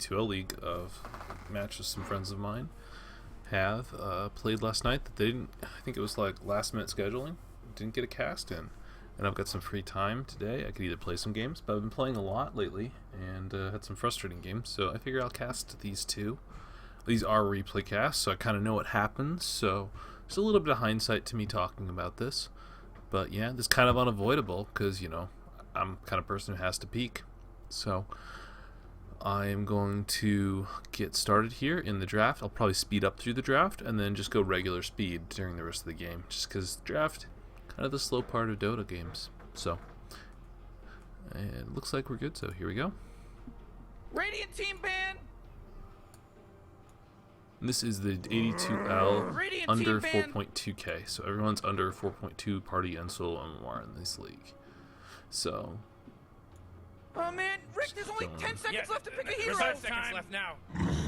AD2L League of matches some friends of mine have played last night that they didn't. I think it was like last minute scheduling. Didn't get a cast in, and I've got some free time today. I could either play some games, but I've been playing a lot lately and had some frustrating games. So I figure I'll cast these two. These are replay casts, so I kind of know what happens. So there's a little bit of hindsight to me talking about this, but yeah, this is kind of unavoidable because I'm the kind of person who has to peak. So I am going to get started here in the draft. I'll probably speed up through the draft and then just go regular speed during the rest of the game, just because draft kind of the slow part of Dota games. So it looks like we're good. So here we go. Radiant team ban. This is the AD2L under 4.2k. So everyone's under 4.2 party and solo MMR in this league. So. Oh man, Rick, there's only 10 seconds left to pick a hero. 5 seconds left now.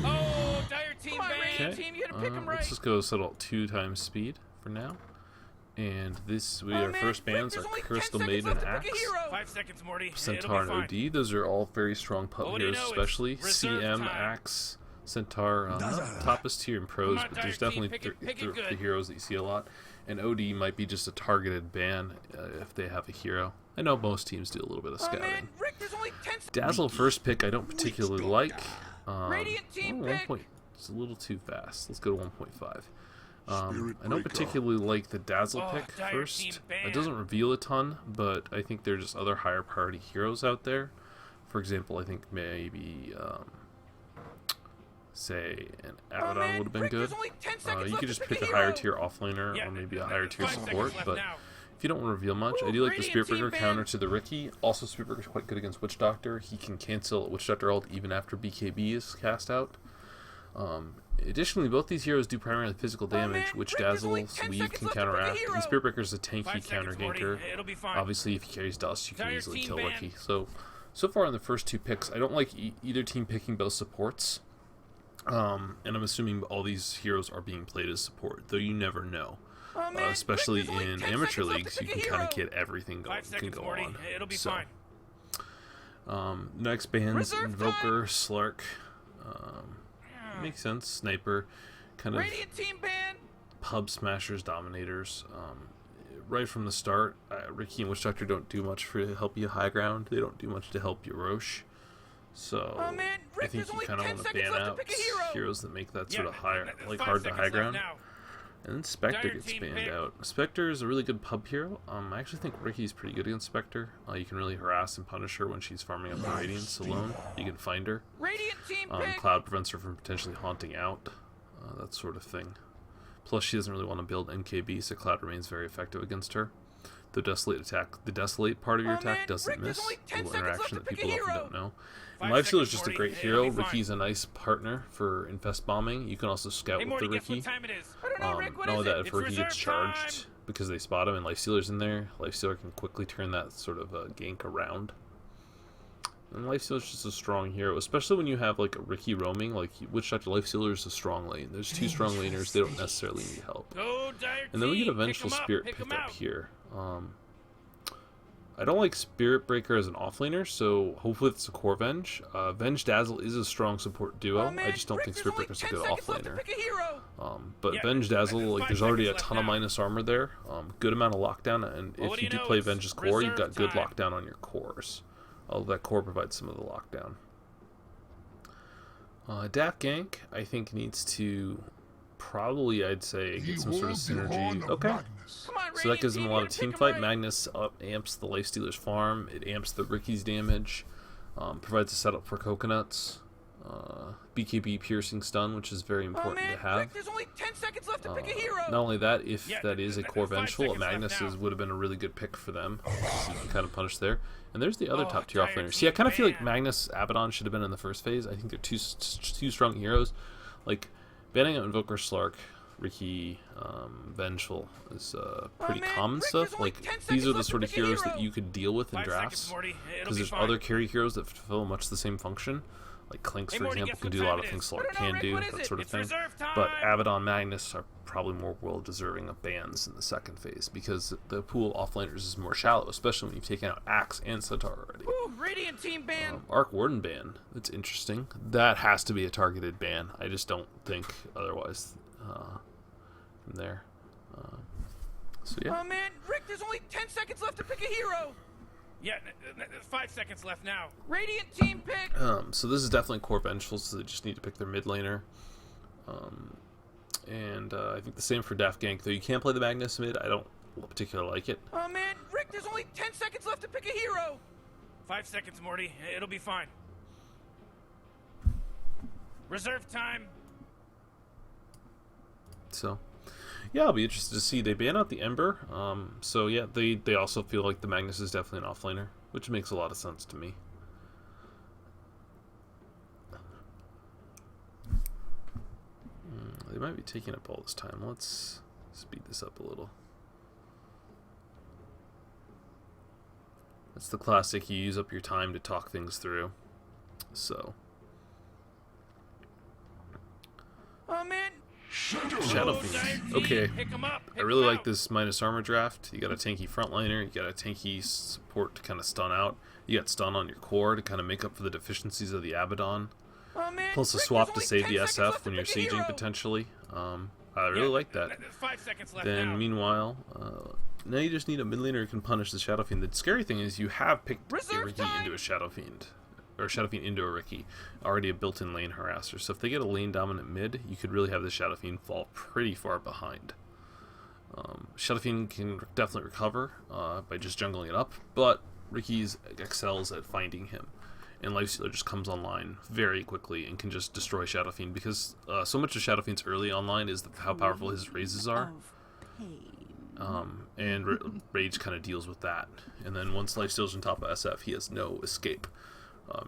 Oh, dire team ban. Radiant team, you gotta pick him right. Let's just go settle 2 times speed for now. And our first bans are Crystal Maiden and Axe, 5 seconds, Morty. Centaur and OD. Those are all very strong pub heroes, especially CM, Axe, Centaur, toppest tier in pros, but there's definitely the heroes that you see a lot. And OD might be just a targeted ban if they have a hero. I know most teams do a little bit of scouting. Dazzle first pick I don't particularly like. It's a little too fast. Let's go to 1.5. I don't particularly like the Dazzle pick first. It doesn't reveal a ton, but I think there are just other higher priority heroes out there. For example, I think maybe say an Abaddon would have been good. You could just pick a higher tier offlaner or maybe a higher tier support, but if you don't want to reveal much, I do like the Spirit Breaker counter to the Riki. Also, Spirit Breaker is quite good against Witch Doctor. He can cancel Witch Doctor ult even after BKB is cast out. Additionally, both these heroes do primarily physical damage, which Dazzle's weave can counteract. And Spirit Breaker is a tanky counter ganker. Obviously, if he carries dust, you can easily kill Riki. So far in the first 2 picks, I don't like either team picking both supports. And I'm assuming all these heroes are being played as support, though you never know. Especially in amateur leagues, you can kind of get everything can go on. So, next bands, Invoker, Slark, makes sense. Sniper, kind of pub smashers, dominators. Right from the start, Riki and Witch Doctor don't do much to help you high ground. They don't do much to help you Roche. So I think you kind of want to ban out heroes that make that sort of hard to high ground. And then Spectre gets banned out. Spectre is a really good pub hero. I actually think Riki's pretty good against Spectre. You can really harass and punish her when she's farming up the Radiance alone. You can find her. Cloud prevents her from potentially haunting out, that sort of thing. Plus, she doesn't really want to build NKB, so Cloud remains very effective against her. The Desolate part of your attack doesn't miss. A little interaction that people often don't know. And Lifestealer is just a great hero. Riki's a nice partner for infest bombing. You can also scout with the Riki. Not only that, if Riki gets charged because they spot him and Lifestealer's in there, Lifestealer can quickly turn that sort of gank around. And Lifestealer's just a strong hero, especially when you have like a Riki roaming. Like Witch Doctor, Lifestealer is a strong lane. There's 2 strong laners, they don't necessarily need help. And then we get a Vengeful Spirit pick up here. I don't like Spirit Breaker as an offlaner, so hopefully it's a core Venge. Venge Dazzle is a strong support duo. I just don't think Spirit Breaker's a good offlaner. But Venge Dazzle, there's already a ton of minus armor there. Good amount of lockdown, and if you do play Venge's core, you've got good lockdown on your cores. Although that core provides some of the lockdown. Daft Gank, I think, needs to probably, I'd say, get some sort of synergy. Okay. So that gives them a lot of team fight. Magnus amps the Lifestealer's farm. It amps the Riki's damage. Provides a setup for coconuts. BKB piercing stun, which is very important to have. Not only that, if that is a core Vengeful, Magnus would have been a really good pick for them. So you can kind of punish there. And there's the other top tier offlaner. See, I kind of feel like Magnus Abaddon should have been in the first phase. I think they're two strong heroes. Like, banning out Invoker, Slark, Riki, Vengeful is pretty common stuff. Like, these are the sort of heroes that you could deal with in drafts, because there's other carry heroes that fulfill much the same function. Like Clinks, for example, can do a lot of things Slark can do, that sort of thing. But Abaddon, Magnus are probably more well-deserving of bans in the second phase, because the pool offlaners is more shallow, especially when you've taken out Axe and Centaur already. Ooh, Radiant team ban. Arc Warden ban. That's interesting. That has to be a targeted ban. I just don't think otherwise from there. So yeah. Oh man, Rick, there's only 10 seconds left to pick a hero. Yeah, 5 seconds left now. Radiant team pick. So this is definitely core vengeful, so they just need to pick their mid laner. And I think the same for Daft Gank, though you can't play the Magnus mid. I don't particularly like it. Oh man, Rick, there's only 10 seconds left to pick a hero. 5 seconds, Morty. It'll be fine. Reserve time. So, yeah, I'll be interested to see. They ban out the Ember. So yeah, they also feel like the Magnus is definitely an offlaner, which makes a lot of sense to me. They might be taking up all this time. Let's speed this up a little. It's the classic, you use up your time to talk things through. So. Oh man. Shadow Fiend. Okay. Pick 'em up. I really like this minus armor draft. You got a tanky frontliner, you got a tanky support to kind of stun out. You got stun on your core to kind of make up for the deficiencies of the Abaddon. Oh man. Plus a Rick, swap there's to only save 10 the seconds SF left to when you're pick a sieging hero. potentially. I really like that. 5 seconds left Then now. meanwhile, now you just need a mid laner who can punish the Shadow Fiend. The scary thing is you have picked a Reserve Riki time. into a Shadow Fiend. Or Shadow Fiend into a Riki. Already a built-in lane harasser. So if they get a lane dominant mid, you could really have the Shadow Fiend fall pretty far behind. Shadow Fiend can definitely recover by just jungling it up, but Riki's excels at finding him. And Lifestealer just comes online very quickly and can just destroy Shadow Fiend, because so much of Shadow Fiend's early online is how powerful his raises are. And Rage kind of deals with that. And then once Lifestealer's on top of SF, he has no escape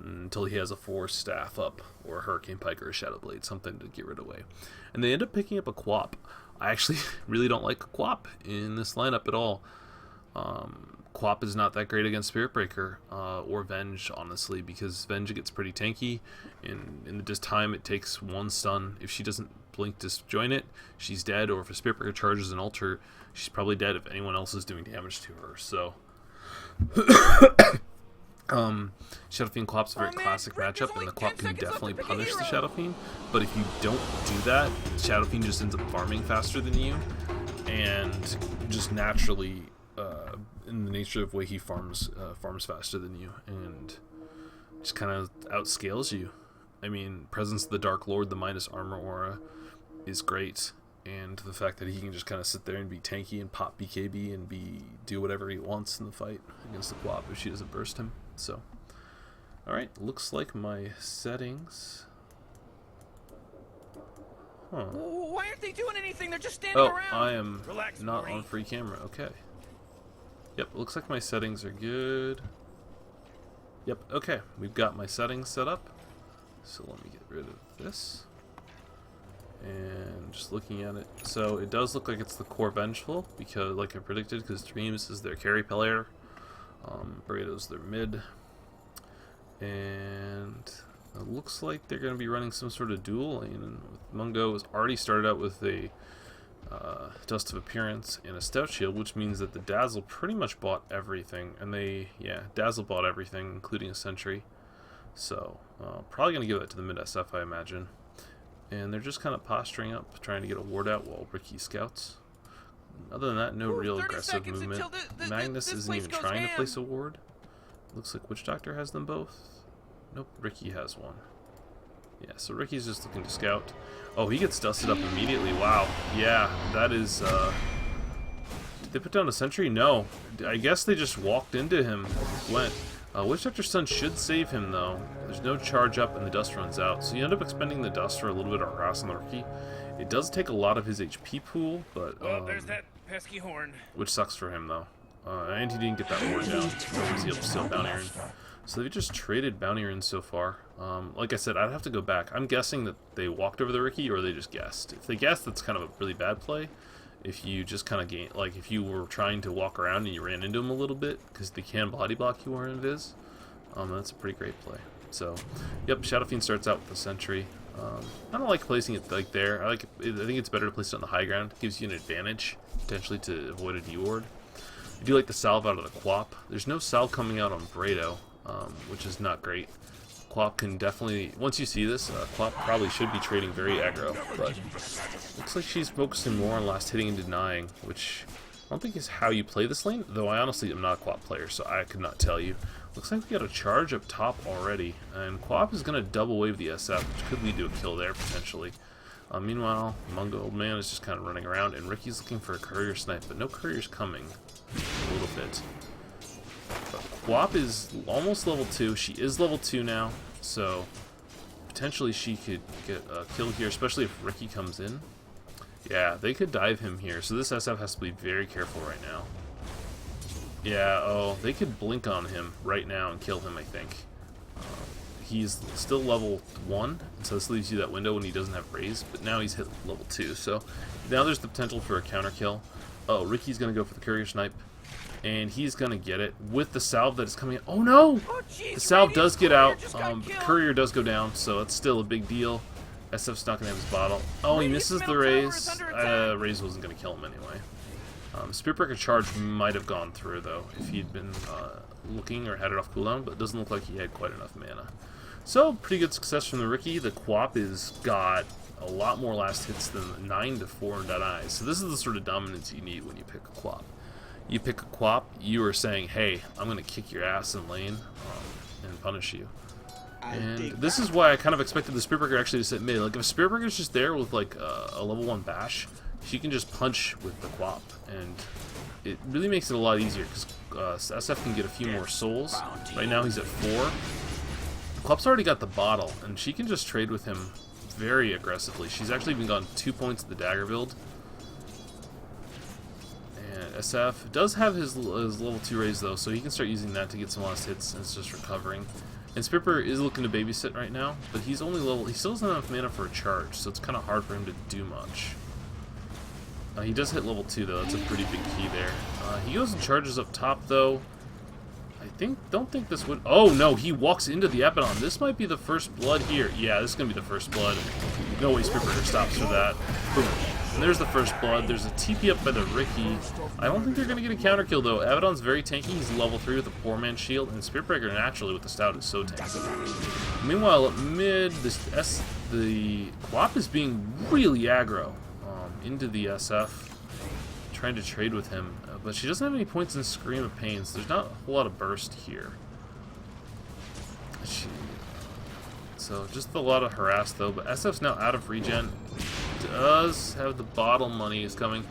until he has a Force Staff up, or a Hurricane Pike, or a Shadow Blade, something to get rid away. And they end up picking up a Quap. I actually really don't like Quap in this lineup at all. Quap is not that great against Spirit Breaker or Venge, honestly, because Venge gets pretty tanky, and in this time it takes one stun. If she doesn't blink to join it, she's dead, or if a Spirit Breaker charges an altar, she's probably dead if anyone else is doing damage to her. So Shadow Fiend Quap's a very classic matchup, and the Quap can definitely punish the Shadow Fiend, but if you don't do that, Shadow Fiend just ends up farming faster than you, and just naturally in the nature of the way he farms faster than you, and just kind of outscales you. I mean, Presence of the Dark Lord, the minus armor aura, is great, and the fact that he can just kind of sit there and be tanky and pop BKB and do whatever he wants in the fight against the Quap if she doesn't burst him. So, alright, looks like my settings. Huh. Why aren't they doing anything? They're just standing around. I am Relax, not Morty. on free camera. Okay. Yep, looks like my settings are good. Yep, okay. We've got my settings set up. So let me get rid of this. And just looking at it. So it does look like it's the core Vengeful, because, like I predicted, because Dreams is their carry player. Burrito's their mid. And it looks like they're going to be running some sort of duel lane. And Mungo has already started out with a Dust of Appearance and a Stout Shield, which means that the Dazzle pretty much bought everything. And Dazzle bought everything, including a Sentry. So, probably going to give that to the mid SF, I imagine. And they're just kind of posturing up, trying to get a ward out while Riki scouts. Other than that, no real aggressive movement. Magnus isn't even trying to place a ward. Looks like Witch Doctor has them both. Nope, Riki has one. Yeah, so Riki's just looking to scout. Oh, he gets dusted up immediately. Wow. Yeah, that is... Did they put down a sentry? No. I guess they just walked into him. Went. Witch Doctor's Stun should save him, though. There's no charge up and the dust runs out. So you end up expending the dust for a little bit of harass on the Riki. It does take a lot of his HP pool, but... Oh, there's that pesky horn. Which sucks for him, though. And he didn't get that ward down. Nor was he able to steal Bounty Rune. So they just traded Bounty Rune so far. Like I said, I'd have to go back. I'm guessing that they walked over the Riki, or they just guessed. If they guessed, that's kind of a really bad play. If you just kind of like if you were trying to walk around and you ran into him a little bit, because they can body block you or invis, that's a pretty great play. So, yep, Shadow Fiend starts out with the Sentry. I don't like placing it like there. I think it's better to place it on the high ground. It gives you an advantage, potentially, to avoid a D-ward. I do like the salve out of the Quap. There's no salve coming out on Brado. which is not great. Quap can definitely, once you see this, Quap probably should be trading very aggro, but looks like she's focusing more on last hitting and denying, which I don't think is how you play this lane, though I honestly am not a Quap player, so I could not tell you. Looks like we got a charge up top already, and Quap is going to double wave the SF, which could lead to a kill there, potentially. Meanwhile, Mungo Old Man is just kind of running around, and Ricky's looking for a courier snipe, but no courier's coming a little bit. But Quap is almost level 2. She is level 2 now, so potentially she could get a kill here, especially if Ricky comes in. Yeah, they could dive him here, so this SF has to be very careful right now. Yeah, oh, they could blink on him right now and kill him, I think. He's still level 1, so this leaves you that window when he doesn't have raise, but now he's hit level 2, so now there's the potential for a counter kill. Oh, Ricky's going to go for the courier snipe, and he's going to get it with the salve that is coming in. Oh no! Oh, geez, The salve does get out, Radiant's courier does go down, so it's still a big deal. SF's not going to have his bottle. Oh, he misses the raise. Raise wasn't going to kill him anyway. Spiritbreaker charge might have gone through, though, if he'd been looking or had it off cooldown, but it doesn't look like he had quite enough mana. So, pretty good success from the Ricky. The Quap has got a lot more last hits than 9 to 4 denies. So this is the sort of dominance you need when you pick a Quap. You pick a Quap, you are saying, hey, I'm going to kick your ass in lane and punish you. And this is why I kind of expected the Spiritbreaker actually to sit mid. Like, if Spiritbreaker's just there with, like, a level 1 bash, she can just punch with the Quap, and it really makes it a lot easier, because SF can get a few more souls. Right now he's at 4. Quap's already got the bottle, and she can just trade with him very aggressively. She's actually even gotten 2 points in the dagger build. And SF does have his level 2 raise, though, so he can start using that to get some last hits, and it's just recovering. And Spipper is looking to babysit right now, but he's only level, he still doesn't have enough mana for a charge, so it's kind of hard for him to do much. He does hit level 2, though. That's a pretty big key there. He goes and charges up top, though. Don't think this would... Oh, no, he walks into the Abaddon. This might be the first blood here. Yeah, this is going to be the first blood. No way Spiritbreaker stops for that. Boom. And there's the first blood. There's a TP up by the Ricky. I don't think they're going to get a counter kill, though. Abaddon's very tanky. He's level 3 with a poor man shield, and Spiritbreaker naturally with the Stout is so tanky. Meanwhile, at mid, the Quap is being really aggro into the SF, trying to trade with him. But she doesn't have any points in Scream of Pain, so there's not a whole lot of burst here. So just a lot of harass, though. But SF's now out of regen. Does have the bottle money is coming.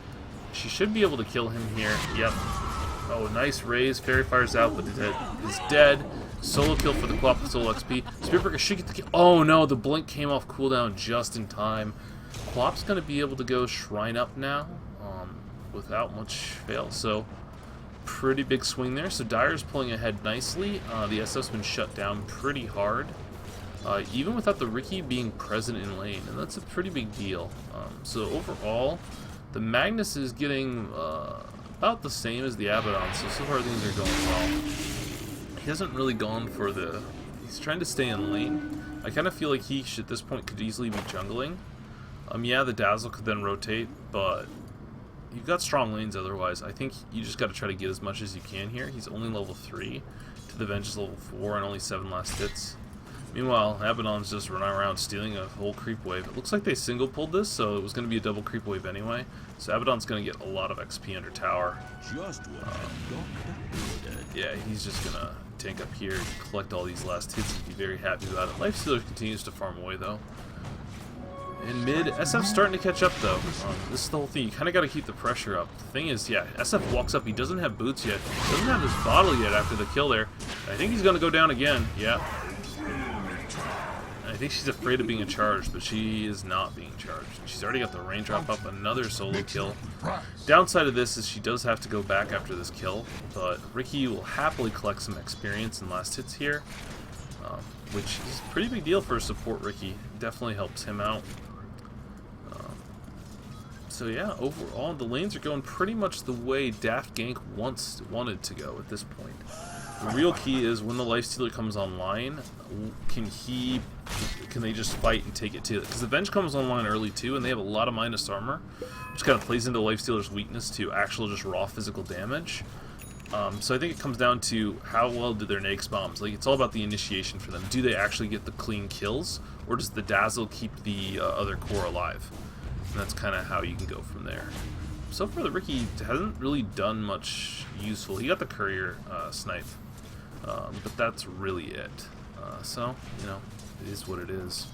She should be able to kill him here. Yep. Oh, nice raise. Fairy Fire's out, but is dead. Solo kill for the Quap with solo XP. Spiritbreaker should get the kill. Oh no, the blink came off cooldown just in time. Quap's going to be able to go Shrine up now without much fail. So, pretty big swing there. So, Dire's pulling ahead nicely. The SF's been shut down pretty hard, even without the Ricky being present in lane, and that's a pretty big deal. So, overall, the Magnus is getting about the same as the Abaddon, so far things are going well. He hasn't really gone for the... He's trying to stay in lane. I kind of feel like he, at this point, could easily be jungling. Yeah, the Dazzle could then rotate, but you've got strong lanes otherwise. I think you just got to try to get as much as you can here. He's only level 3. To the bench is level 4 and only 7 last hits. Meanwhile, Abaddon's just running around stealing a whole creep wave. It looks like they single pulled this, so it was going to be a double creep wave anyway. So Abaddon's going to get a lot of XP under tower. Yeah, he's just going to tank up here, collect all these last hits, and be very happy about it. Lifestealer continues to farm away, though. In mid, SF's starting to catch up, though. This is the whole thing. You kind of got to keep the pressure up. The thing is, yeah, SF walks up. He doesn't have boots yet. He doesn't have his bottle yet after the kill there. I think he's going to go down again. Yeah. I think she's afraid of being charged, but she is not being charged. She's already got the raindrop up. Another solo kill. Downside of this is she does have to go back after this kill, but Ricky will happily collect some experience and last hits here, which is a pretty big deal for a support Ricky. Definitely helps him out. So yeah, overall, the lanes are going pretty much the way Daft Gank wanted to go at this point. The real key is when the Lifestealer comes online, can they just fight and take it too? Because the Venge comes online early too, and they have a lot of minus armor, which kind of plays into Lifestealer's weakness to actual just raw physical damage. So I think it comes down to how well do their Naix bombs. Like, it's all about the initiation for them. Do they actually get the clean kills, or does the Dazzle keep the other core alive? And that's kind of how you can go from there. So far, the Riki hasn't really done much useful. He got the Courier snipe, but that's really it. So, you know, it is what it is.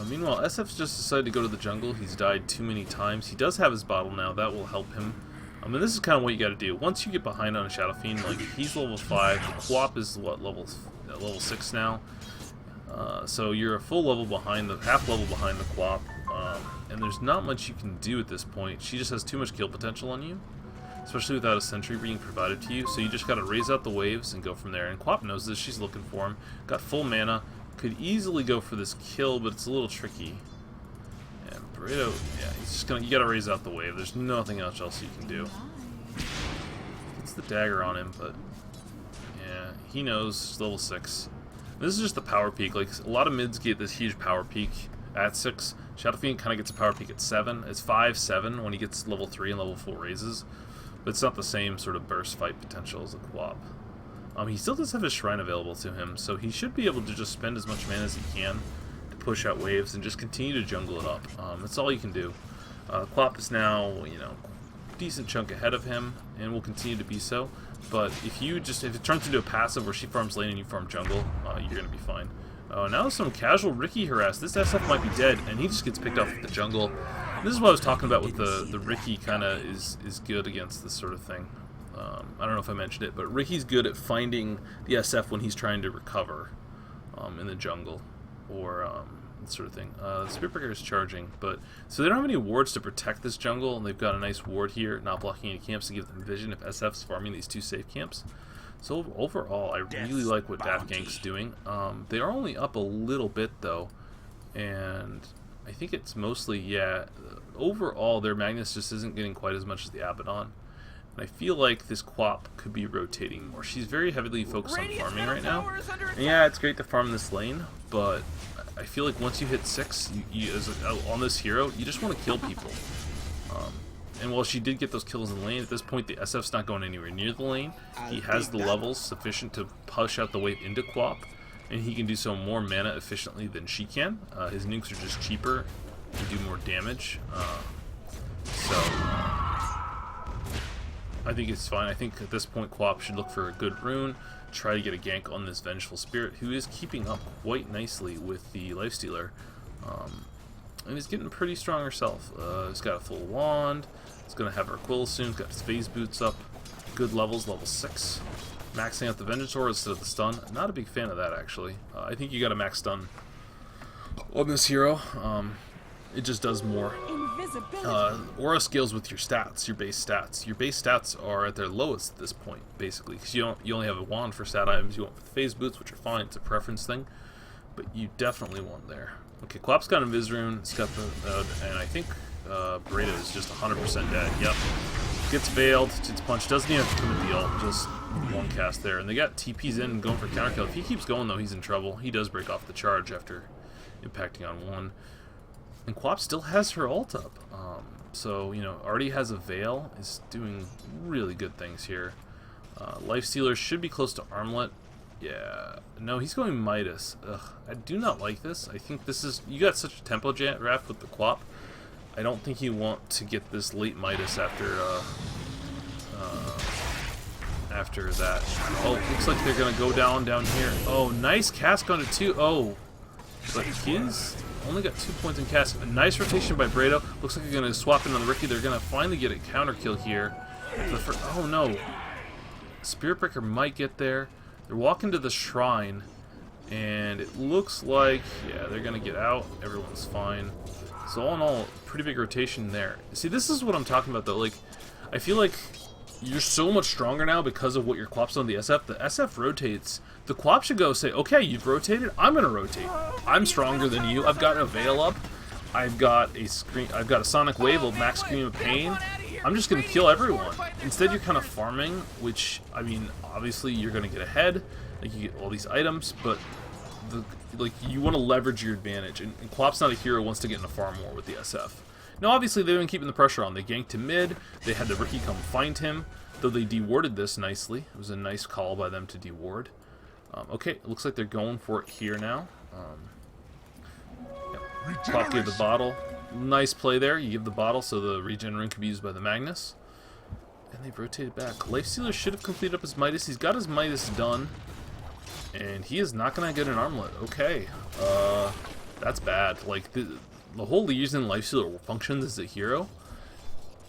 Meanwhile, SF's just decided to go to the jungle. He's died too many times. He does have his bottle now. That will help him. And this is kind of what you got to do. Once you get behind on a Shadow Fiend, like, he's level 5. The Quap is, what, level 6 now? So you're a full level behind, half level behind the Quap. And there's not much you can do at this point. She just has too much kill potential on you, especially without a sentry being provided to you. So you just got to raise out the waves and go from there. And Quap knows this. She's looking for him. Got full mana. Could easily go for this kill, but it's a little tricky. And Burrito, yeah, he's just gonna. You got to raise out the wave. There's nothing else you can do. It's the dagger on him, but yeah, he knows. Level 6. This is just the power peak. Like, a lot of mids get this huge power peak at 6. Shadow Fiend kind of gets a power peak at 7. It's 5, 7 when he gets level 3 and level 4 raises. But it's not the same sort of burst fight potential as the Quap. He still does have his Shrine available to him, so he should be able to just spend as much mana as he can to push out waves and just continue to jungle it up. That's all you can do. Quap is now, you know, a decent chunk ahead of him, and will continue to be so. But if it turns into a passive where she farms lane and you farm jungle, you're going to be fine. Now some casual Riki harass. This SF might be dead, and he just gets picked off with the jungle. And this is what I was talking about with the Riki kind of is good against this sort of thing. I don't know if I mentioned it, but Riki's good at finding the SF when he's trying to recover in the jungle, or that sort of thing. Spiritbreaker is charging, but so they don't have any wards to protect this jungle, and they've got a nice ward here, not blocking any camps to give them vision if SF's farming these 2 safe camps. So overall, I really like what Daft Gank's doing. They are only up a little bit though, and I think it's mostly, yeah, overall their Magnus just isn't getting quite as much as the Abaddon. And I feel like this Quap could be rotating more. She's very heavily focused on farming right now. And yeah, it's great to farm this lane, but I feel like once you hit 6, on this hero, you just want to kill people. And while she did get those kills in the lane, at this point the SF's not going anywhere near the lane. He has the levels sufficient to push out the wave into Quap, and he can do so more mana efficiently than she can. His nukes are just cheaper and do more damage. I think it's fine. I think at this point Quap should look for a good rune, try to get a gank on this Vengeful Spirit, who is keeping up quite nicely with the Lifestealer, and is getting pretty strong herself. He's got a full wand, he's going to have her quill soon, he's got his phase boots up, good levels, level 6, maxing out the Vengeance Aura instead of the stun. Not a big fan of that, actually. I think you got a max stun on this hero. It just does more. Aura scales with your stats, your base stats. Your base stats are at their lowest at this point, basically, because you only have a wand for stat items. You want phase boots, which are fine. It's a preference thing, but you definitely want there. Okay, Quap's got Invis Rune. It's got the and I think Burrito is just 100% dead. Yep, gets veiled. Its punch doesn't even have to commit the ult. Just one cast there, and they got TPs in and going for counter kill. If he keeps going though, he's in trouble. He does break off the charge after impacting on one. And Quap still has her ult up, so, you know, already has a Veil, is doing really good things here. Lifestealer should be close to Armlet. Yeah, no, he's going Midas. Ugh, I do not like this. I think this is, you got such a tempo wrap with the Quap. I don't think you want to get this late Midas after that. Oh, looks like they're gonna go down here. Oh, nice cast on it too. Oh, but his only got 2 points in cast. A nice rotation by Brado. Looks like they're going to swap in on the Riki. They're going to finally get a counter kill here. Oh no. Spiritbreaker might get there. They're walking to the shrine. And it looks like, yeah, they're going to get out. Everyone's fine. So all in all, pretty big rotation there. See, this is what I'm talking about though. Like, I feel like you're so much stronger now because of what your Quap's on the SF. The SF rotates. The Quap should go say, okay, you've rotated, I'm gonna rotate. I'm stronger than you. I've got a Veil up. I've got a Sonic Wave, a Max Scream of Pain. I'm just gonna kill everyone. Instead you're kind of farming, which, I mean, obviously you're gonna get ahead. Like, you get all these items, but you want to leverage your advantage. And Quap's not a hero who wants to get in a farm war with the SF. Now, obviously, they've been keeping the pressure on. They ganked to mid. They had the Riki come find him. though they dewarded this nicely. It was a nice call by them to deward. Okay, it looks like they're going for it here now. Pop gave the bottle. Nice play there. You give the bottle so the regen rune can be used by the Magnus. And they've rotated back. Lifestealer should have completed up his Midas. He's got his Midas done. And he is not going to get an armlet. Okay. That's bad. Like, the whole reason Lifestealer functions as a hero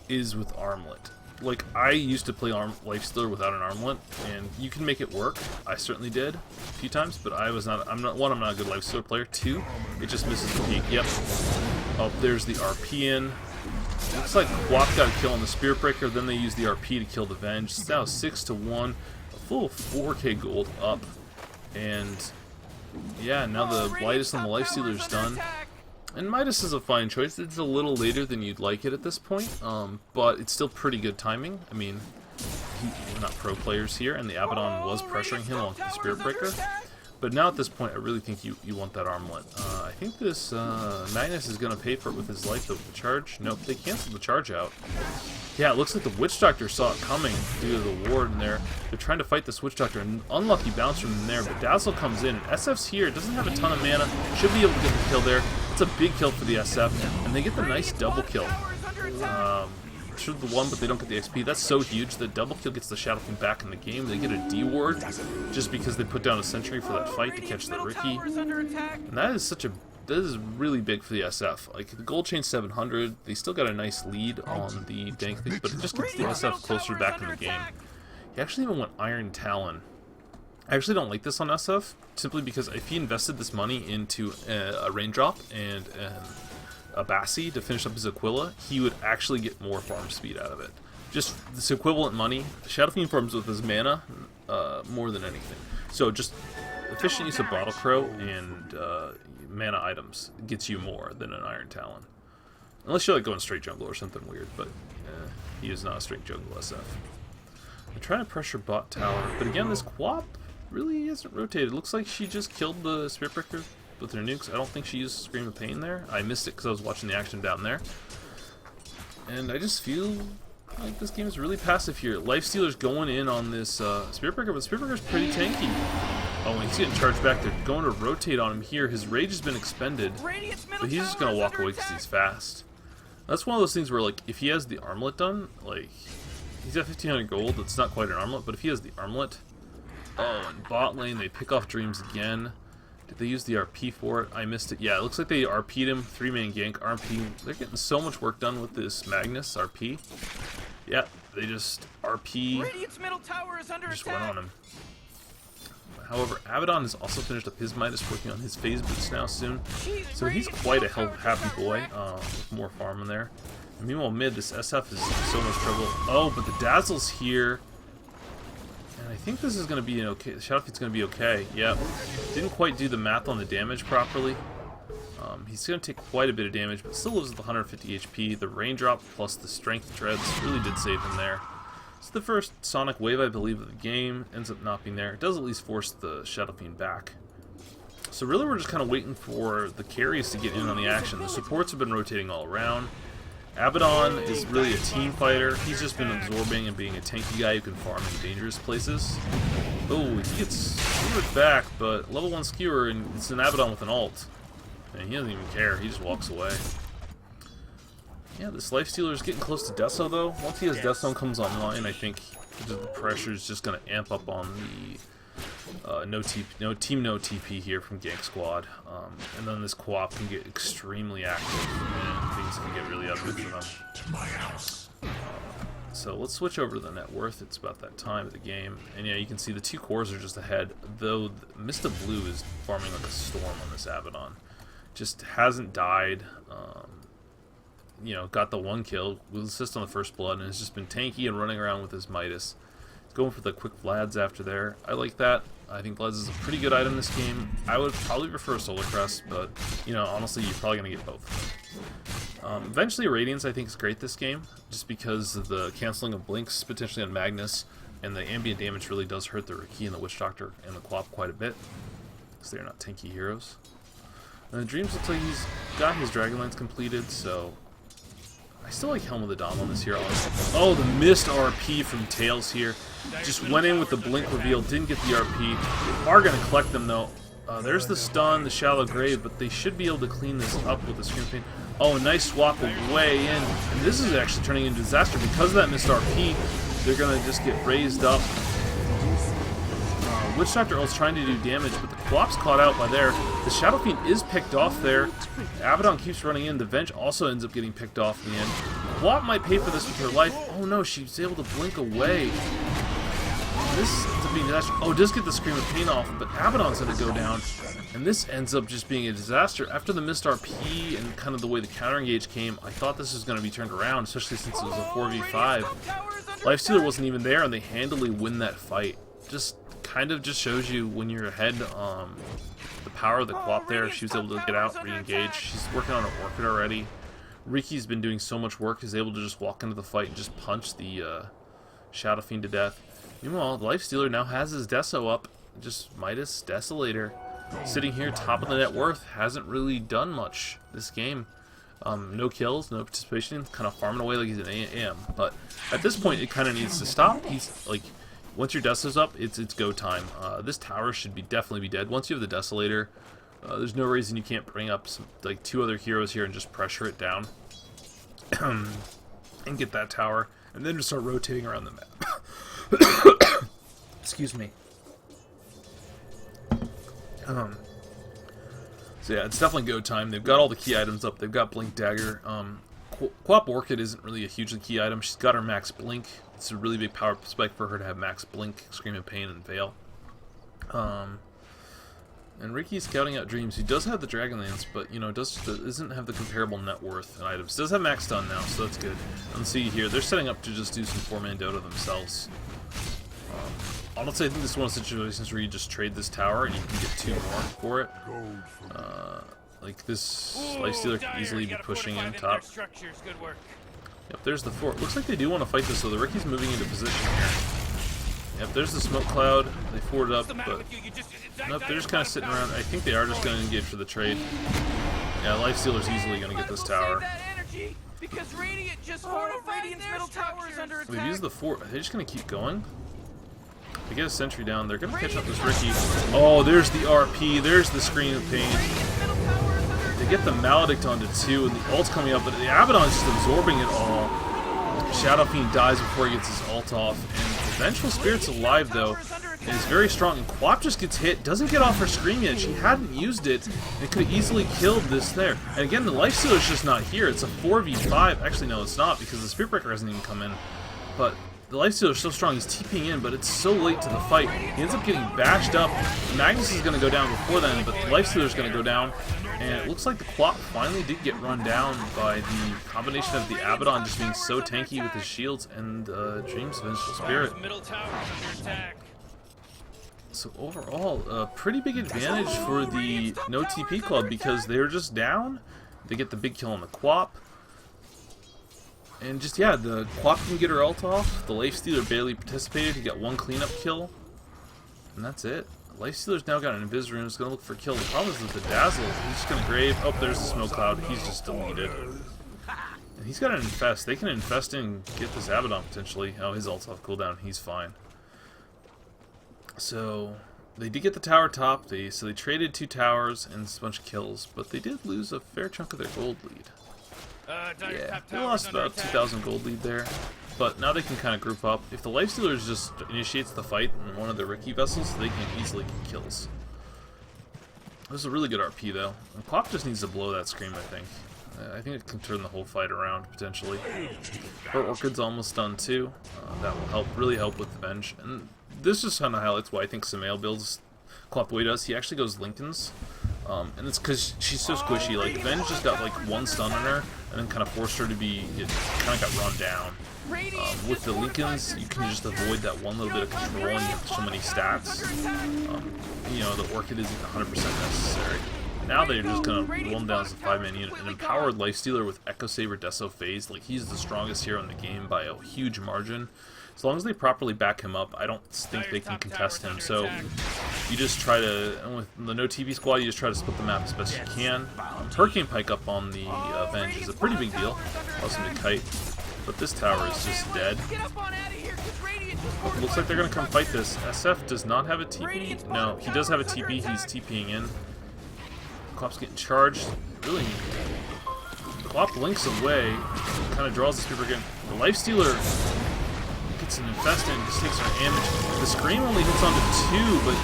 is with armlet. Like, I used to play Lifestealer without an armlet, and you can make it work. I certainly did a few times, but I'm not a good Lifestealer player. 2, it just misses the peak. Yep. Oh, there's the RP in. Looks like Quap got a kill on the Spirit Breaker, then they used the RP to kill the Venge. It's now 6-1, a full 4k gold up, and yeah, now the Midas on the Lifestealer's done. And Midas is a fine choice. It's a little later than you'd like it at this point, but it's still pretty good timing. I mean, we're not pro players here, and the Abaddon was pressuring him on the Spirit Breaker. But now at this point, I really think you want that armlet. I think this Magnus is going to pay for it with his life, though, with the charge. Nope, they canceled the charge out. Yeah, it looks like the Witch Doctor saw it coming due to the ward in there. They're trying to fight this Witch Doctor. An unlucky bounce from in there, but Dazzle comes in. SF's here, doesn't have a ton of mana. Should be able to get the kill there. It's a big kill for the SF, and they get the nice double kill. Should the one, but they don't get the XP. That's so huge. The double kill gets the Shadow King back in the game. They get a D ward just because they put down a sentry for that fight to catch the Riki. And that is really big for the SF. Like, the gold chain 700, they still got a nice lead on the Dank thing, but it just gets the SF closer back in the game. He actually even went Iron Talon. I actually don't like this on SF, simply because if he invested this money into a Raindrop and a Bassi to finish up his Aquila, he would actually get more farm speed out of it. Just this equivalent money. Shadow Fiend farms with his mana more than anything. So just efficient use of Bottle Crow and mana items gets you more than an Iron Talon. Unless you're like going straight jungle or something weird, but he is not a straight jungle SF. They're trying to pressure bot tower, but again, this Quap really isn't rotated. Looks like she just killed the Spirit Breaker with her nukes. I don't think she used Scream of Pain there. I missed it because I was watching the action down there. And I just feel like this game is really passive here. Lifestealer's going in on this Spirit Breaker, but Spirit Breaker's pretty tanky. Oh, and he's getting charged back. They're going to rotate on him here. His rage has been expended, but he's just going to walk away because he's fast. That's one of those things where, like, if he has the armlet done, like, he's got 1500 gold. It's not quite an armlet, but if he has the armlet... Oh, and bot lane, they pick off Dreams again. Did they use the RP for it? I missed it. Yeah, it looks like they RP'd him. 3-man gank, RP. They're getting so much work done with this Magnus RP. Yeah, they just RP. Just went on him. However, Abaddon has also finished up his Midas, working on his phase boots now soon. So he's quite a happy boy with more farm in there. And meanwhile, mid, this SF is so much trouble. Oh, but the Dazzle's here. And I think this is going to be okay. The Shadow Fiend's going to be okay. Yep. Didn't quite do the math on the damage properly. He's going to take quite a bit of damage, but still lives with 150 HP. The Raindrop plus the Strength Treads really did save him there. It's the first Sonic Wave, I believe, of the game. Ends up not being there. It does at least force the Shadow Fiend back. So really we're just kind of waiting for the carries to get in on the action. The supports have been rotating all around. Abaddon is really a team fighter. He's just been absorbing and being a tanky guy who can farm in dangerous places. Oh, he gets skewered back, but level 1 skewer, and it's an Abaddon with an ult. And he doesn't even care, he just walks away. Yeah, this Lifestealer is getting close to Deso though. Once he has Deso comes online, I think the pressure is just going to amp up on the no TP here from Gank Squad. And then this Quap can get extremely active and things can get really ugly for them. So let's switch over to the net worth. It's about that time of the game. And yeah, you can see the 2 cores are just ahead, though Mista Blue is farming like a storm on this Abaddon. Just hasn't died. You know, got the 1 kill with assist on the first blood, and has just been tanky and running around with his Midas. He's going for the quick Vlads after there. I like that. I think Vlads is a pretty good item in this game. I would probably prefer Solar Crest, but, you know, honestly, you're probably going to get both. Eventually, Radiance, I think, is great this game, just because of the canceling of Blinks, potentially on Magnus, and the ambient damage really does hurt the Riki and the Witch Doctor and the Quap quite a bit, because they're not tanky heroes. And the Dreams looks like he's got his Dragonlance completed, so I still like Helm of the Dom on this here. Oh, the missed RP from Tails here. Just went in with the blink reveal, didn't get the RP. They are going to collect them though. There's the stun, the shallow grave, but they should be able to clean this up with the screen pain. Oh, a nice swap away in. And this is actually turning into disaster because of that missed RP. They're going to just get raised up. Witch Doctor Earl's trying to do damage, but the Co-op's caught out by there. The Shadow Fiend is picked off there. Abaddon keeps running in. The Venge also ends up getting picked off in the end. Co-op might pay for this with her life. Oh no, she's able to blink away. This ends up being disaster. Oh, does get the Scream of Pain off, but Abaddon's going to go down. And this ends up just being a disaster. After the missed RP and kind of the way the counter engage came, I thought this was going to be turned around, especially since it was a 4v5. Lifestealer wasn't even there, and they handily win that fight. Just kind of just shows you when you're ahead, the power of the Co-op there. She was able to get out, re-engage. She's working on her Orchid already. Riki's been doing so much work, he's able to just walk into the fight and just punch the Shadow Fiend to death. Meanwhile, the Lifestealer now has his Deso up, just Midas Desolator. Sitting here, top of the net worth, hasn't really done much this game. No kills, no participation, kind of farming away like he's an AM. But at this point, it kind of needs to stop. He's like, once your Deso's up, it's go time. This tower should definitely be dead. Once you have the Desolator, there's no reason you can't bring up like 2 other heroes here and just pressure it down and get that tower, and then just start rotating around the map. Excuse me. So yeah, it's definitely go time. They've got all the key items up. They've got Blink Dagger. Co-op Orchid isn't really a hugely key item. She's got her max Blink. It's a really big power spike for her to have max Blink, Scream of Pain, and Veil. And Riki's scouting out Dreams, who does have the Dragonlance, but you know doesn't have the comparable net worth and items. Does have max stun now, so that's good. And see here, they're setting up to just do some 4-man Dota themselves. Honestly, I think this is one of the situations where you just trade this tower and you can get 2 more for it. Like this Lifestealer could easily be pushing in top. Yep, there's the fort. Looks like they do want to fight this, so the Riki's moving into position here. Yep, there's the smoke cloud. They forward up, but nope, they're just kind of sitting around. I think they are just going to engage for the trade. Yeah, Lifestealer's easily going to get this tower. They've used the fort. Are they just going to keep going? They get a sentry down. They're going to catch up this Riki. Oh, there's the RP. There's the Screen of Pain. They get the Maledict onto 2, and the ult's coming up, but the Abaddon's just absorbing it all. Shadow Fiend dies before he gets his ult off, and the Vengeful Spirit's alive, though, and is very strong, and Quap just gets hit, doesn't get off her Scream yet. She hadn't used it, and could have easily killed this there. And again, the Lifestealer's just not here. It's a 4v5. Actually, no, it's not, because the Spirit Breaker hasn't even come in. But the Lifestealer's so strong, he's TPing in, but it's so late to the fight. He ends up getting bashed up. Magnus is going to go down before then, but the Lifestealer's going to go down. And it looks like the Quap finally did get run down by the combination of the Abaddon just being so tanky with his shields and Dreams Vengeful Spirit. So overall, a pretty big advantage for the no TP club because they were just down. They get the big kill on the Quap. And just, yeah, the Quap can get her ult off. The Lifestealer barely participated. He got 1 cleanup kill. And that's it. Lifestealer's now got an Invis Rune. He's going to look for a kill. The problem is with the Dazzle. He's just going to grave. Oh, there's the Smoke Cloud. He's just deleted. And he's got an Infest. They can Infest and get this Abaddon potentially. Oh, his ult's off cooldown. He's fine. So, they did get the tower top. So they traded 2 towers and a bunch of kills. But they did lose a fair chunk of their gold lead. Yeah, they lost about 2,000 gold lead there, but now they can kind of group up. If the Lifestealer just initiates the fight in one of the Riki vessels, they can easily get kills. This is a really good RP though. And Quap just needs to blow that Scream, I think. I think it can turn the whole fight around, potentially. Her Orchid's almost done too. That will really help with the Venge. And this just kind of highlights why I think Samael builds Quap the way he does. He actually goes Linken's. And it's because she's so squishy. Like, Venge just got like 1 stun on her, and then kind of forced her to be, kind of got run down. With the Lincolns, you can just avoid that one little bit of control, and you have so many stats. You know, the Orchid isn't 100% necessary. Now they're just going to roll him down as a 5-man unit. An empowered Lifestealer with Echo Saber Deso Phase, like, he's the strongest hero in the game by a huge margin. as long as they properly back him up, I don't think they can contest him. So you just try to, with the no TP squad, you just try to split the map as best you can. Hurricane Pike up on the Venge is a pretty big deal. Allows him to kite, but this tower is just dead. Looks like they're gonna come fight this. SF does not have a TP. No, he does have a TP. He's TPing in. Quap's getting charged. Really, Quap blinks away. Kind of draws the Spear again. The Lifestealer gets an infest and just takes our damage. The Scream only hits onto 2, but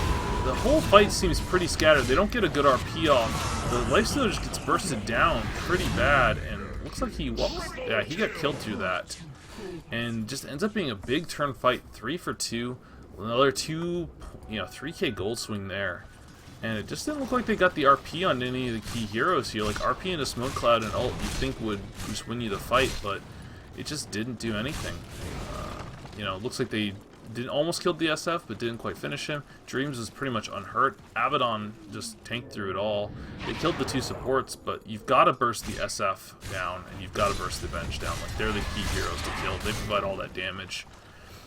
the whole fight seems pretty scattered. They don't get a good RP off. The Lifestealer just gets bursted down pretty bad, and looks like he walks. Yeah, he got killed through that. And just ends up being a big turn fight, 3 for 2, another 3k gold swing there, and it just didn't look like they got the RP on any of the key heroes here. Like RP into Smoke Cloud and ult, you think would just win you the fight, but it just didn't do anything. It looks like they almost killed the SF, but didn't quite finish him. Dreams was pretty much unhurt. Abaddon just tanked through it all. They killed the 2 supports, but you've got to burst the SF down, and you've got to burst the Venge down. Like, they're the key heroes to kill. They provide all that damage.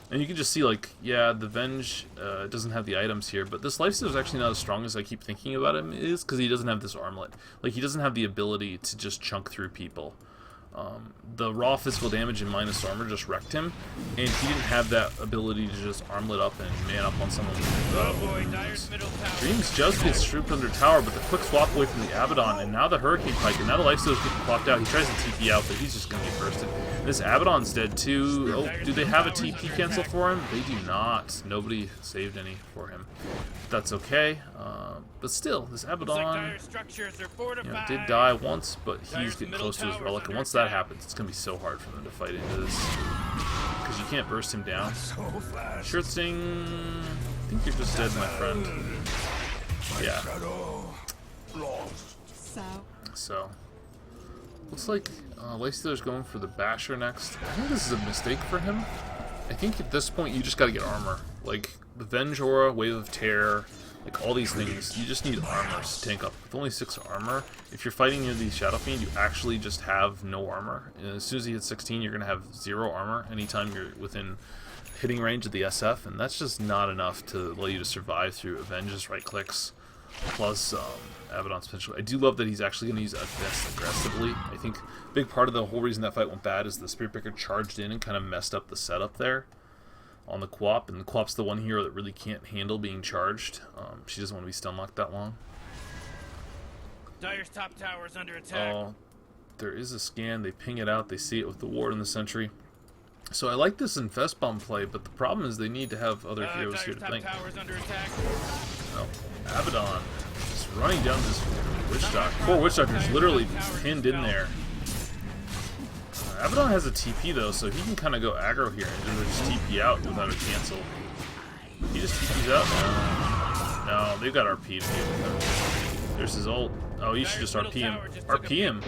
And you can just see, like, yeah, the Venge doesn't have the items here, but this Lifestealer is actually not as strong as I keep thinking about him is, because he doesn't have this armlet. Like, he doesn't have the ability to just chunk through people. The raw physical damage and minus armor just wrecked him, and he didn't have that ability to just armlet up and man up on someone. Dreams just gets stripped under tower, but the quick swap away from the Abaddon, and now the Hurricane Pike, and now the Lifestealer's getting clocked out. He tries to TP out, but he's just going to get bursted. This Abaddon's dead too. Oh, do they have a TP cancel for him? They do not. Nobody saved any for him. That's okay. But still, this Abaddon did die once, but he's getting close to his relic, and once that happens, it's going to be so hard for them to fight into this, because you can't burst him down. Sure thing. I think you're just dead, my friend. Yeah. So, looks like Lifestealer's going for the Basher next. I think this is a mistake for him. I think at this point you just got to get armor. Like, the Venge Aura, Wave of Terror, like all these things, you just need armor to tank up. With only 6 armor, if you're fighting near the Shadow Fiend, you actually just have no armor. And as soon as you hit 16, you're going to have 0 armor anytime you're within hitting range of the SF, and that's just not enough to allow you to survive through Avenge's right clicks, plus Abaddon's potential. I do love that he's actually going to use this aggressively. I think a big part of the whole reason that fight went bad is the Spirit Breaker charged in and kind of messed up the setup there on the Quap, and the Quap's the one hero that really can't handle being charged. She doesn't want to be stun locked that long. Dire's top tower is under attack. Oh, there is a scan. They ping it out. They see it with the ward and the sentry. So I like this Infest Bomb play, but the problem is they need to have other heroes here to think. Oh, Abaddon just running down this Witch Doctor. Poor Witch Doctor's literally pinned in there. Abaddon has a TP though, so he can kind of go aggro here and just TP out without a cancel. He just TP's out now. No, they've got RP to deal with him. There's his ult. Oh, you should just RP him. RP him.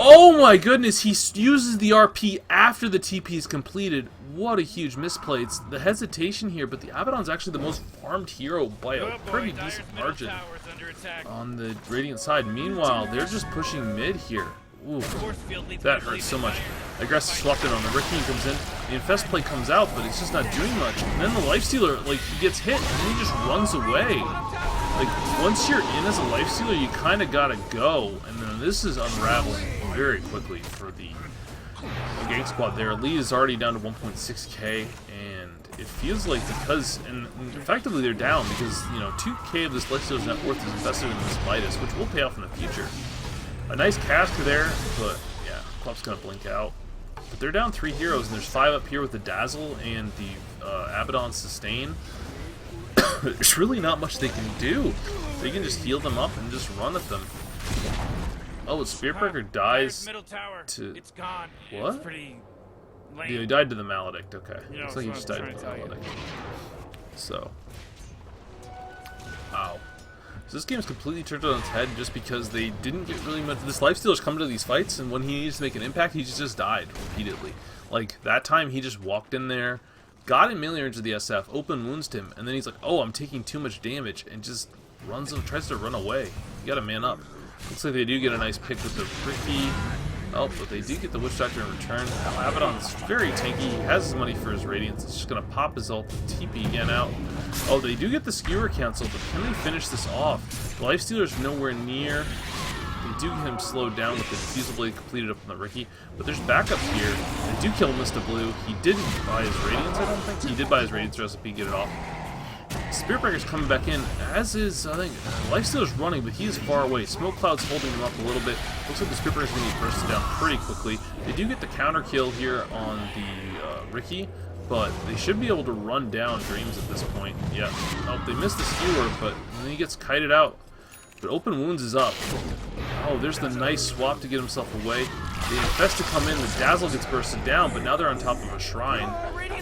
Oh my goodness, he uses the RP after the TP is completed. What a huge misplay. It's the hesitation here, but the Abaddon's actually the most farmed hero by a pretty decent margin on the Radiant side. Meanwhile, they're just pushing mid here. Ooh, that hurts so much. Aggressive swapped in on the Ricky comes in. The Infest play comes out, but it's just not doing much. And then the Lifestealer, like, he gets hit and then he just runs away. Like, once you're in as a Lifestealer, you kind of gotta go. And then this is unraveling very quickly for the Gank squad there. Lee is already down to 1.6k, and it feels like because, and effectively they're down because, 2k of this Lifestealer's net worth is invested in this Midas, which will pay off in the future. A nice caster there, but yeah, Quap's gonna blink out. But they're down 3 heroes, and there's 5 up here with the Dazzle and the Abaddon Sustain. There's really not much they can do. They can just heal them up and just run at them. Oh, Spiritbreaker dies to... It's gone. What? It's pretty lame. Yeah, he died to the Maledict, okay. Looks like he just died to the Maledict. So... Wow. So this game's completely turned on its head just because they didn't get really much... This Lifestealer's come to these fights, and when he needs to make an impact, he just died repeatedly. Like, that time he just walked in there, got in melee range of the SF, open wounds him, and then he's like, oh, I'm taking too much damage, and just tries to run away. You gotta man up. Looks like they do get a nice pick with the Ricky. Oh, but they do get the Witch Doctor in return. Now, Abaddon's very tanky. He has his money for his Radiance. He's just going to pop his ult, TP again out. Oh, they do get the skewer cancel, but can they finish this off? The Lifestealer's nowhere near. They do get him slowed down with the Diffusal Blade completed up on the Riki, but there's backup here. They do kill Mr. Blue. He didn't buy his Radiance, I don't think. He did buy his Radiance recipe, get it off. Spirit Breaker's coming back in, as is, I think, Lifestealer's running, but he is far away. Smoke Cloud's holding him up a little bit. Looks like the Spirit Breaker's going to get bursted down pretty quickly. They do get the counter kill here on the Riki, but they should be able to run down Dreams at this point. Yeah. Oh, they missed the skewer, but then he gets kited out. But Open Wounds is up. Oh, there's the nice swap to get himself away. The Infest to come in, the Dazzle gets bursted down, but now they're on top of a shrine.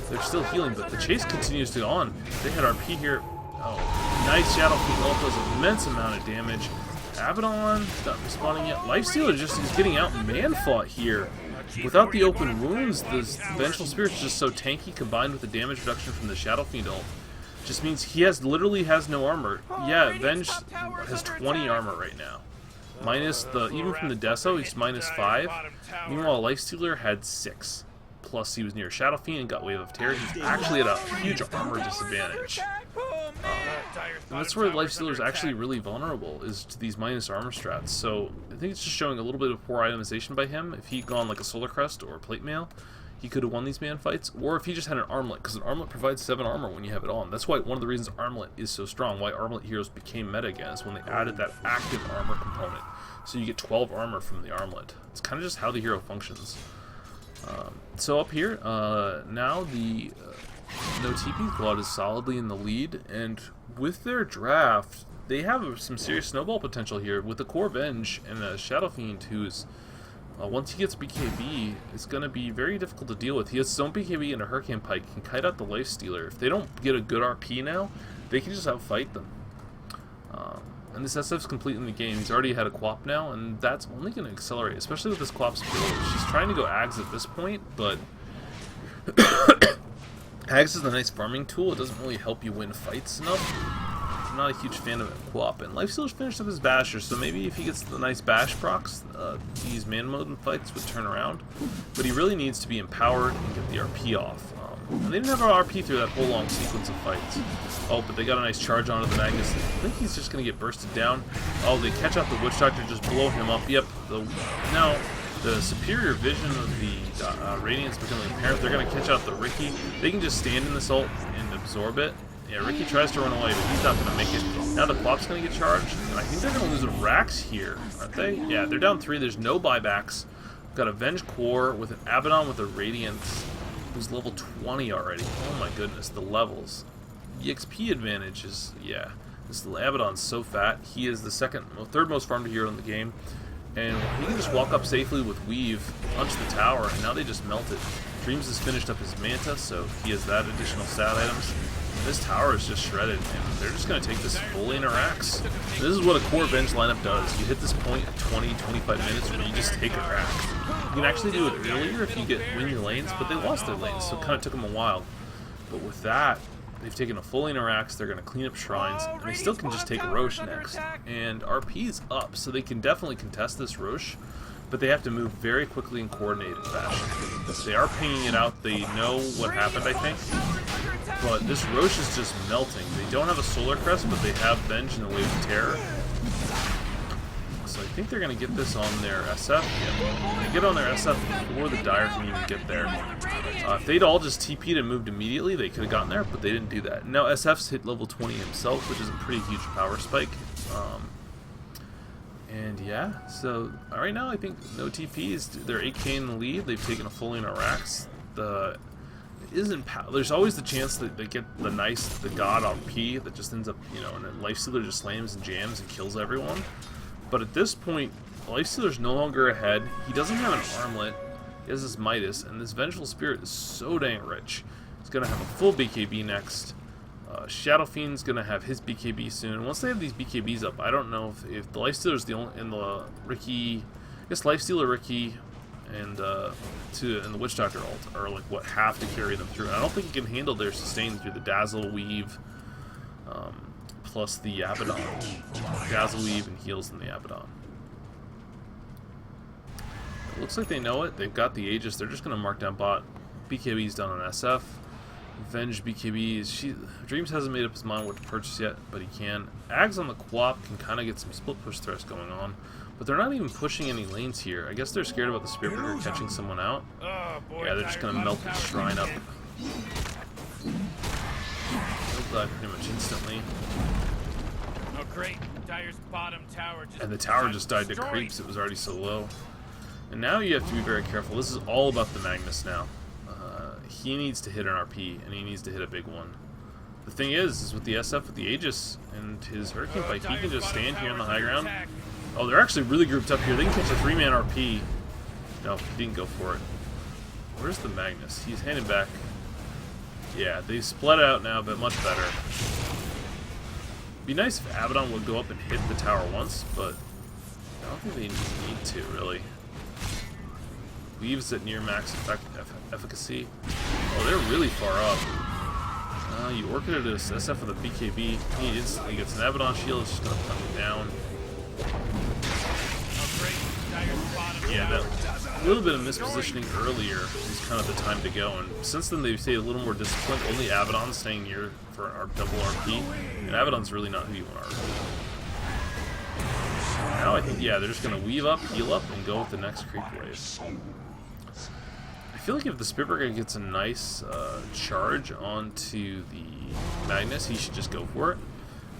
They're still healing, but the chase continues to go on. They had RP here. Oh, nice Shadow Fiend ult does an immense amount of damage. Abaddon not responding yet. Lifestealer just is getting out man-fought here. Without the Open Wounds, the Vengeful Spirit's just so tanky, combined with the damage reduction from the Shadow Fiend ult. Just means he literally has no armor. Yeah, Venge has 20 armor right now. Minus the, even from the Deso, he's minus 5. Meanwhile, Lifestealer had 6. Plus, he was near Shadow Fiend and got Wave of Terror. He's actually at a huge armor disadvantage. And that's where Lifestealer is actually really vulnerable, is to these minus armor strats. So, I think it's just showing a little bit of poor itemization by him. If he'd gone like a Solar Crest or a Plate Mail, he could have won these man fights. Or if he just had an Armlet, because an Armlet provides 7 armor when you have it on. That's why one of the reasons Armlet is so strong, why Armlet heroes became meta again, is when they added that active armor component. So you get 12 armor from the Armlet. It's kind of just how the hero functions. So up here, now the No TP Squad is solidly in the lead, and with their draft, they have some serious snowball potential here with the core Venge and a Shadow Fiend who's, once he gets BKB, it's going to be very difficult to deal with. He has his own BKB and a Hurricane Pike, can kite out the Lifestealer. If they don't get a good RP now, they can just outfight them. And this SF's complete in the game. He's already had a Quap now, and that's only going to accelerate, especially with this Quap's build. She's trying to go Ags at this point, but Ags is a nice farming tool. It doesn't really help you win fights enough. I'm not a huge fan of Quap. And Lifestealer's finished up his Basher, so maybe if he gets the nice Bash procs, these man mode and fights would turn around. But he really needs to be empowered and get the RP off. And they didn't have an RP through that whole long sequence of fights. Oh, but they got a nice charge onto the Magnus. I think he's just going to get bursted down. Oh, they catch out the Witch Doctor, just blow him up. Yep. Now, the superior vision of the Radiance becoming apparent. They're going to catch out the Riki. They can just stand in this ult and absorb it. Yeah, Riki tries to run away, but he's not going to make it. Now the Quap's going to get charged, and I think they're going to lose a Rax here, aren't they? Yeah, they're down 3. There's no buybacks. Got a Venge Core with an Abaddon with a Radiance, who's level 20 already. Oh my goodness, the levels. The XP advantage is, yeah. This Abaddon's so fat. He is the third most farmed hero in the game. And he can just walk up safely with Weave, punch the tower, and now they just melt it. Dreams has finished up his Manta, so he has that additional stat items. This tower is just shredded, and they're just going to take this fully into Rax. This is what a core Venge lineup does. You hit this point at 20-25 minutes where you just take a Rax. You can actually do it earlier if you win your lanes, but they lost their lanes, so it kind of took them a while. But with that, they've taken a fully into Rax, they're going to clean up shrines, and they still can just take a Roche next. And RP's up, so they can definitely contest this Roche, but they have to move very quickly in coordinated fashion. They are pinging it out, they know what happened, I think. But this Roche is just melting. They don't have a Solar Crest, but they have Venge and the Wave of Terror. So I think they're going to get this on their SF. Yeah, they get on their SF before the Dire can even get there. If they'd all just TP'd and moved immediately, they could have gotten there, but they didn't do that. Now SF's hit level 20 himself, which is a pretty huge power spike. And yeah, so right now I think no TPs. They're 8k in the lead. They've taken a fully into Rax. There's always the chance that they get the God RP that just ends up, and then Lifestealer just slams and jams and kills everyone. But at this point, Lifestealer's no longer ahead. He doesn't have an Armlet. He has this Midas, and this Vengeful Spirit is so dang rich. He's going to have a full BKB next. Shadow Fiend's going to have his BKB soon. Once they have these BKBs up, I don't know if the Lifestealer's the only, in the Riki, I guess Lifestealer, Riki, and the Witch Doctor ult are like what have to carry them through. And I don't think he can handle their sustain through the Dazzle Weave, plus the Abaddon. Dazzle Weave and heals in the Abaddon. Looks like they know it. They've got the Aegis. They're just going to mark down bot. BKB's done on SF. Venge BKB. Dreams hasn't made up his mind what to purchase yet, but he can. Ags on the Quap can kind of get some split push threats going on, but they're not even pushing any lanes here. I guess they're scared about the Spirit Breaker catching someone out. Oh, boy, Yeah, they're just going to melt the shrine up. They'll die pretty much instantly. Oh, great. Dyer's bottom tower just And the tower just died to destroyed. creeps. It was already so low. And now you have to be very careful. This is all about the Magnus now. He needs to hit an RP, and he needs to hit a big one. The thing is with the SF, with the Aegis and his Hurricane Pike, he can just stand here on the high ground. Oh, they're actually really grouped up here. They can catch a 3-man RP. No, he didn't go for it. Where's the Magnus? He's handing back. Yeah, they split out now, but much better. Be nice if Abaddon would go up and hit the tower once, but I don't think they need to, really. Weaves at near max efficacy. Oh, they're really far up. You orchided this SF with a BKB. He instantly gets an Abaddon shield. It's just going to put him down. Yeah, that little bit of mispositioning earlier is kind of the time to go. And since then, they've stayed a little more disciplined. Only Abaddon's staying here for our double RP. And Abaddon's really not who you want to RP. Now I think, yeah, they're just going to weave up, heal up, and go with the next creep wave. I feel like if the Spirit Breaker gets a nice charge onto the Magnus, he should just go for it.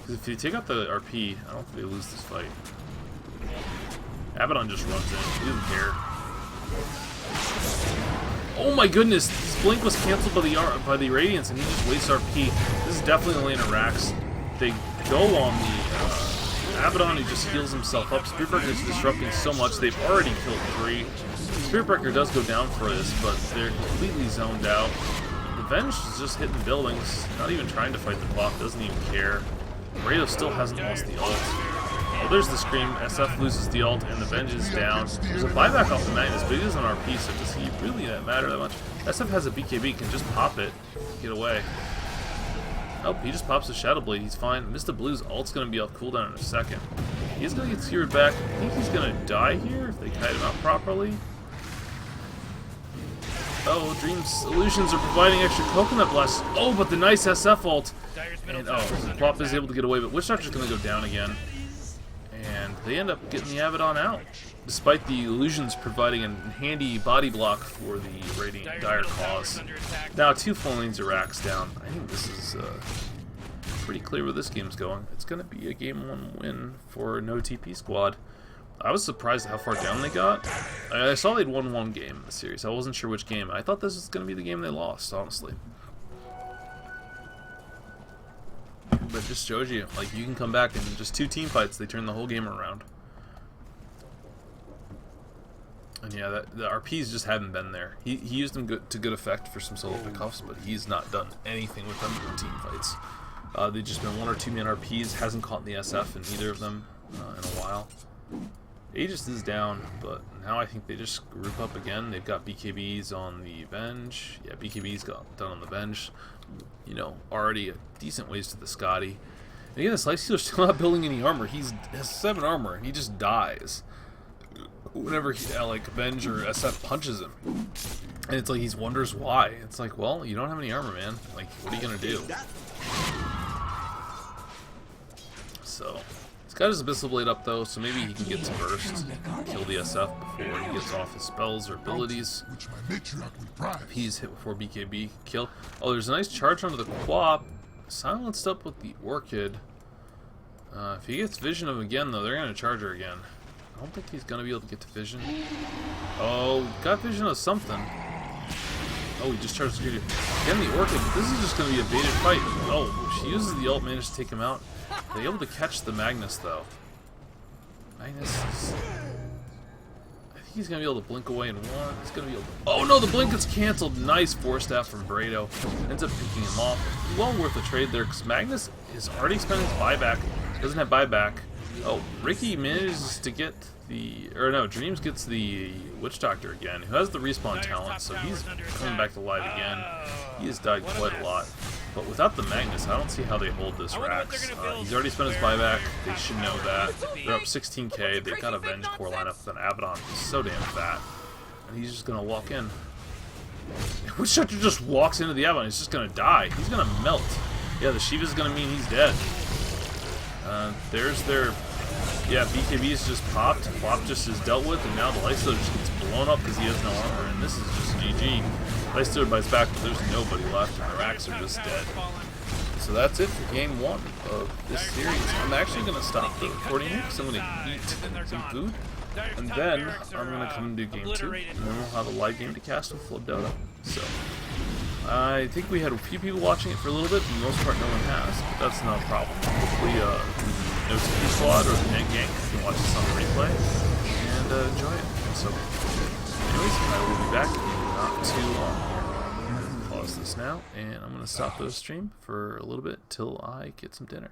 Because if you take out the RP, I don't think they lose this fight. Abaddon just runs in. He doesn't care. Oh my goodness! His blink was canceled by the Radiance, and he just wastes RP. This is definitely the lane of Rax. They go on the Abaddon, who just heals himself up. Spirit Breaker is disrupting so much. They've already killed 3. Spirit Breaker does go down for this, but they're completely zoned out. The Venge is just hitting buildings, not even trying to fight the Quap, doesn't even care. Rado still hasn't lost the ult. Oh, there's the Scream. SF loses the ult, and the Venge is down. There's a buyback off the Magnus, but he is on RP, so does he really matter that much? SF has a BKB, can just pop it, get away. Oh, he just pops a Shadow Blade, he's fine. Mr. Blue's ult's going to be off cooldown in a second. He's going to get seared back. I think he's going to die here if they kite him out properly. Oh, Dream's illusions are providing extra Coconut Blast. Oh, but the nice SF ult. And oh, Plop is able to get away, but Witch Doctor's going to go down again. And they end up getting the Abaddon out, despite the illusions providing a handy body block for the Radiant Dire Claws. Now 2 full lanes of Rax down. I think this is pretty clear where this game's going. It's going to be a Game 1 win for No TP Squad. I was surprised at how far down they got. I saw they'd won 1 game in the series. I wasn't sure which game. I thought this was going to be the game they lost, honestly. But it just shows you, like, you can come back and just 2 team fights, they turn the whole game around. And yeah, the RPs just haven't been there. He used them to good effect for some solo pickoffs, but he's not done anything with them in team fights. They've just been 1 or 2 man RPs, hasn't caught in the SF in either of them in a while. Aegis is down, but now I think they just group up again. They've got BKBs on the Venge. Yeah, BKBs got done on the Venge. You know, already a decent ways to the Scotty. And again, the Slice Stealer's still not building any armor. He has 7 armor, and he just dies whenever like Venge or SF punches him. And it's like he wonders why. It's like, well, you don't have any armor, man. Like, what are you gonna do? So he's got his Abyssal Blade up though, so maybe he can get some burst, kill the SF before he gets off his spells or abilities. If he's hit before BKB, kill. Oh, there's a nice charge onto the Quap, silenced up with the Orchid. If he gets vision of him again though, they're gonna charge her again. I don't think he's gonna be able to get to vision. Oh, got vision of something. Oh, he just charged security. Again, the Orchid. This is just gonna be a baited fight. Oh, she uses the ult, managed to take him out. They're able to catch the Magnus though. Magnus is... I think he's gonna be able to blink away in 1. He's gonna be able to... Oh no, the blink is canceled. Nice Force Staff from Brado. Ends up picking him off. Well worth a trade there, because Magnus is already spent his buyback. Doesn't have buyback. Oh, Ricky manages to get the... Or no, Dreams gets the Witch Doctor again, who has the respawn talent, so he's coming back to life again. He has died quite a lot. But without the Magnus, I don't see how they hold this Rax. He's already spent his buyback. They should know that. They're up 16k. They've got a Venge core lineup with an Abaddon. So damn fat. and he's just gonna walk in. Witchhunter just walks into the Avalon. He's just gonna die. He's gonna melt. Yeah, the Shiva's gonna mean he's dead. There's their... Yeah, BKB is just popped. Flop just is dealt with, and now the Lifestealer just gets blown up because he has no armor, and this is just GG. Lifestealer bites back, but there's nobody left, and the racks are just dead. So that's it for game 1 of this series. I'm actually going to stop the recording here because I'm going to eat some food, and then I'm going to come and do game 2, and then we'll have a live game to cast with Flood Dota. So I think we had a few people watching it for a little bit, for the most part no one has, but that's not a problem. Hopefully the OTP squad or the Gank can watch this on the replay and enjoy it. So anyways, I will be back in not too long here. Pause this now, and I'm going to stop the stream for a little bit till I get some dinner.